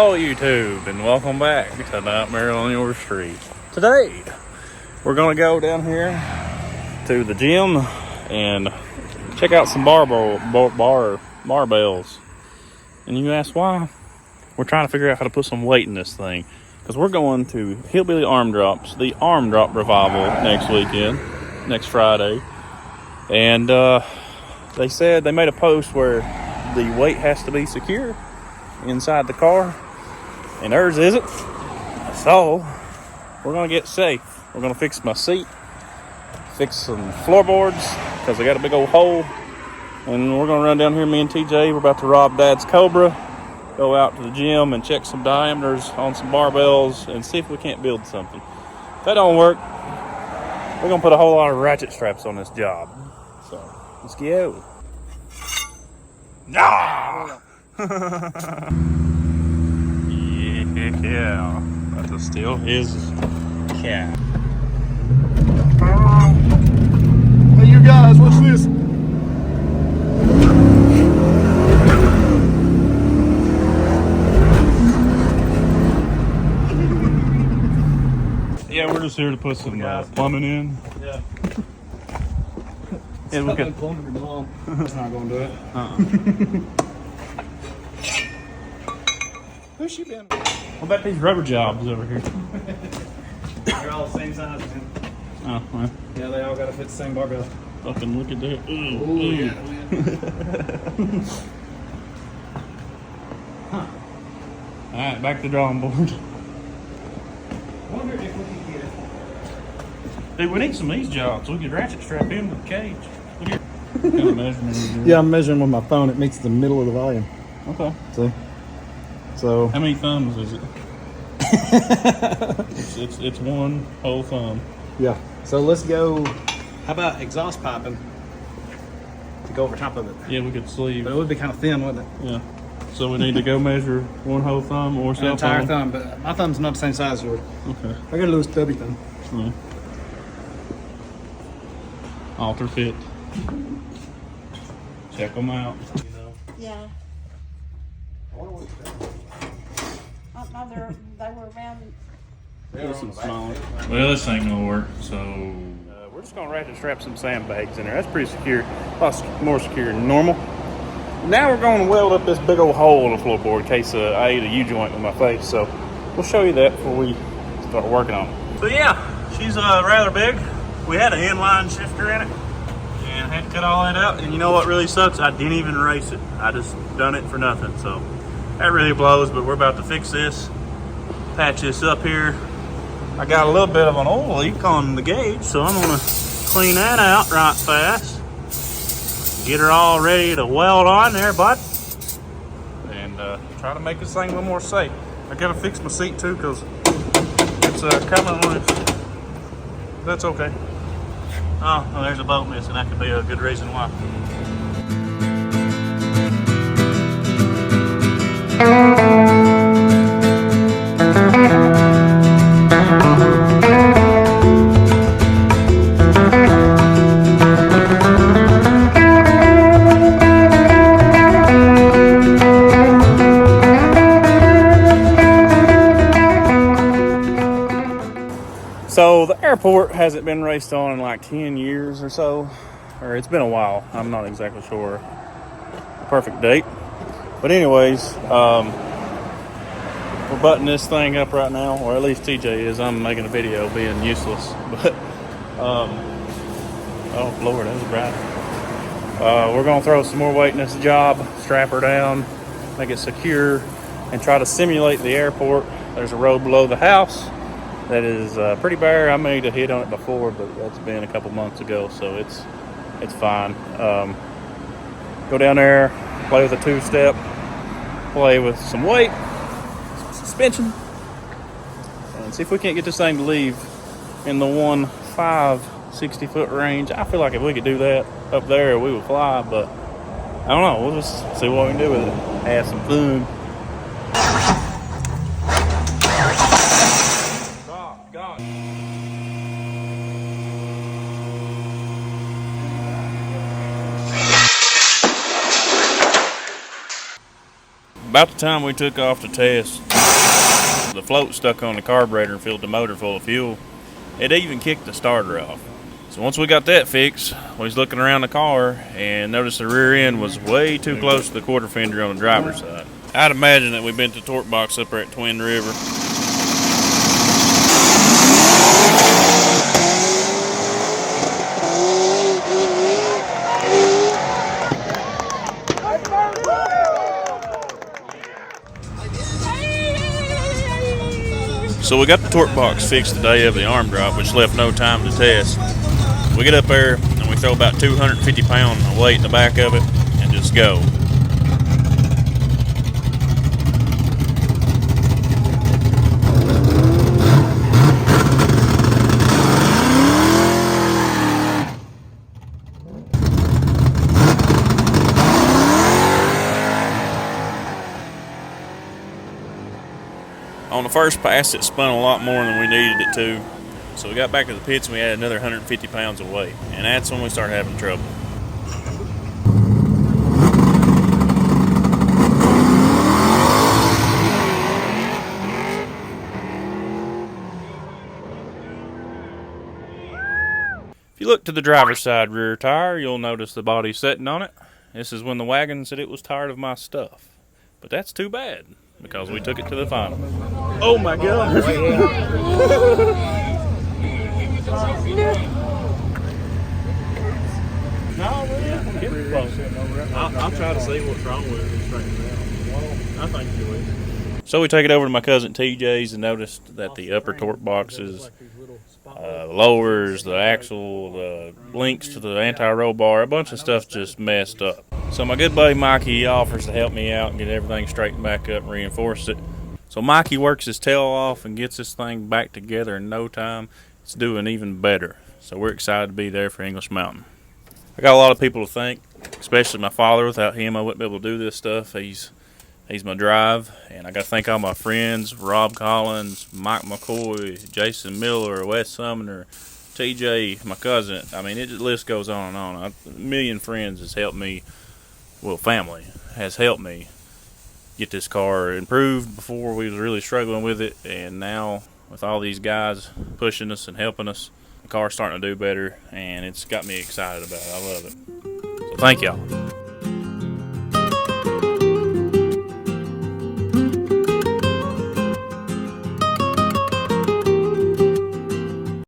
Hello YouTube, and welcome back to Nightmare on Your Street. Today we're gonna go down here to the gym and check out some barbells. And you ask why? We're trying to figure out how to put some weight in this thing, because we're going to Hillbilly Arm Drops, the Arm Drop Revival next Friday. And they said they made a post where the weight has to be secure inside the car, and ours isn't. So we're gonna get safe. We're gonna fix my seat, fix some floorboards because they got a big old hole, and we're gonna run down here. Me and TJ, we're about to rob Dad's Cobra, go out to the gym and check some diameters on some barbells and see if we can't build something. If that don't work, we're gonna put a whole lot of ratchet straps on this job. So let's go. Nah. Yeah, that's still his cat. Hey, you guys, what's this? Yeah, we're just here to put some plumbing in. Yeah. Yeah, we could. Plumbing your mom. That's not gonna do it. Who's she been? What about these rubber jobs over here? They're all the same size. Oh, well, Yeah, they all gotta fit the same barbell. fucking look at that. Ooh, Oh yeah. All right, back to the drawing board. I wonder if we can get it. Dude, we need some of these jobs. We could ratchet strap in with the cage. Look here. What kind of measurement is it? Yeah, I'm measuring with my phone. It meets the middle of the volume. Okay. See? So. How many thumbs is it? it's one whole thumb. Yeah. So let's go. How about exhaust piping to go over top of it? Yeah, we could sleeve. But it would be kind of thin, wouldn't it? Yeah. So we need to go measure one whole thumb or An cell entire phone. thumb, but my thumb's not the same size as yours. Okay. I got a little stubby thumb. Yeah. Alter fit. Check them out. Yeah. No, they were around. Well, this ain't gonna work, so we're just gonna ratchet strap some sandbags in there. That's pretty secure, a lot more secure than normal. Now we're gonna weld up this big old hole in the floorboard in case I ate a U-joint with my face. So we'll show you that before we start working on it. So yeah, she's rather big. We had an inline shifter in it, and I had to cut all that out. And you know what really sucks? I didn't even race it. I just done it for nothing. So that really blows. But we're about to fix this, patch this up here. I got a little bit of an oil leak on the gauge, so I'm gonna clean that out right fast. Get her all ready to weld on there, bud. And try to make this thing a little more safe. I gotta fix my seat too, because it's coming loose. That's okay. Oh, well, there's a bolt missing. That could be a good reason why. So the airport hasn't been raced on in like 10 years or so, or it's been a while. I'm not exactly sure the perfect date. But anyways, we're butting this thing up right now, or at least TJ is. I'm making a video being useless. But, oh Lord, that was bright. We're gonna throw some more weight in this job, strap her down, make it secure, and try to simulate the airport. There's a road below the house that is pretty bare. I made a hit on it before, but that's been a couple months ago, so it's fine. Go down there, play with a two-step, play with some weight, some suspension, and see if we can't get this thing to leave in the 60-foot range. I feel like if we could do that up there, we would fly, but I don't know. We'll just see what we can do with it. Have some fun. God. About the time we took off to test, the float stuck on the carburetor and filled the motor full of fuel. It even kicked the starter off. So once we got that fixed, we was looking around the car and noticed the rear end was way too close to the quarter fender on the driver's side. I'd imagine that we bent the torque box up there at Twin River. So we got the torque box fixed the day of the arm drop, which left no time to test. We get up there and we throw about 250 pounds of weight in the back of it and just go. On the first pass, it spun a lot more than we needed it to. So we got back to the pits and we added another 150 pounds of weight. And that's when we started having trouble. If you look to the driver's side rear tire, you'll notice the body setting on it. This is when the wagon said it was tired of my stuff. But that's too bad, because we took it to the final. Oh my God! I'll try to see what's wrong with it right now. I think you will. So we take it over to my cousin TJ's and noticed that the upper torque boxes, the lowers, the axle, the links to the anti-roll bar, a bunch of stuff just messed up. So my good buddy Mikey offers to help me out and get everything straightened back up and reinforce it. So Mikey works his tail off and gets this thing back together in no time. It's doing even better. So we're excited to be there for English Mountain. I got a lot of people to thank, especially my father. Without him, I wouldn't be able to do this stuff. He's my drive. And I got to thank all my friends, Rob Collins, Mike McCoy, Jason Miller, Wes Sumner, TJ, my cousin. I mean, the list goes on and on. A million friends has helped me. Well, family has helped me get this car improved. Before we was really struggling with it, and now with all these guys pushing us and helping us, the car's starting to do better, and it's got me excited about it. I love it. So thank y'all.